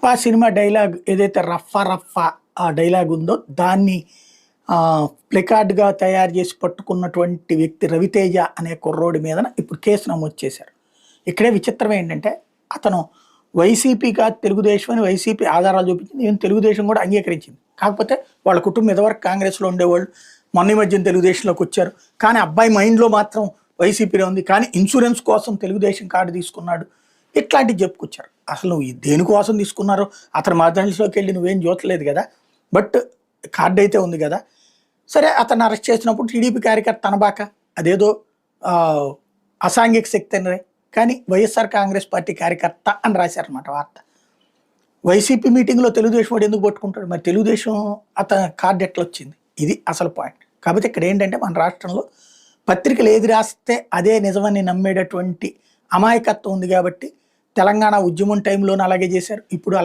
Pushpa cinema dialogue ఏదైతే రఫా రఫా ఆ dialogue ఉందో దాన్ని ప్లెకార్డ్గా తయారు చేసి పట్టుకున్నటువంటి వ్యక్తి రవితేజ అనే కుర్రోడి మీద ఇప్పుడు కేసు నమోదు చేశారు. ఇక్కడే విచిత్రం ఏంటంటే అతను వైసీపీ కాదు తెలుగుదేశం అని వైసీపీ ఆధారాలు చూపించింది, ఈవెన్ తెలుగుదేశం కూడా అంగీకరించింది. కాకపోతే వాళ్ళ కుటుంబం ఇదివరకు కాంగ్రెస్లో ఉండేవాళ్ళు మొన్న మధ్యన తెలుగుదేశంలోకి వచ్చారు. కానీ అబ్బాయి మైండ్లో మాత్రం వైసీపీలో ఉంది. కానీ ఇన్సూరెన్స్ కోసం తెలుగుదేశం కార్డు తీసుకున్నాడు, ఇట్లాంటివి చెప్పుకొచ్చారు. అసలు నువ్వు దేనికోసం తీసుకున్నారో అతను మధ్యలోకి వెళ్ళి నువ్వేం చూడలేదు కదా, బట్ కార్డు అయితే ఉంది కదా. సరే, అతను అరెస్ట్ చేసినప్పుడు టీడీపీ కార్యకర్త తనబాక అదేదో అసాంఘిక శక్తి అని, కానీ వైఎస్ఆర్ కాంగ్రెస్ పార్టీ కార్యకర్త అని రాశారనమాట వార్త. వైసీపీ మీటింగ్లో తెలుగుదేశం వాడు ఎందుకు పట్టుకుంటాడు? మరి తెలుగుదేశం అతని కార్డు ఎట్లా వచ్చింది? ఇది అసలు పాయింట్. కాబట్టి ఇక్కడ ఏంటంటే మన రాష్ట్రంలో పత్రికలు ఏది రాస్తే అదే నిజమని నమ్మేటటువంటి అమాయకత్వం ఉంది. కాబట్టి తెలంగాణ ఉద్యమం టైంలోనూ అలాగే చేశారు, ఇప్పుడు అలాగే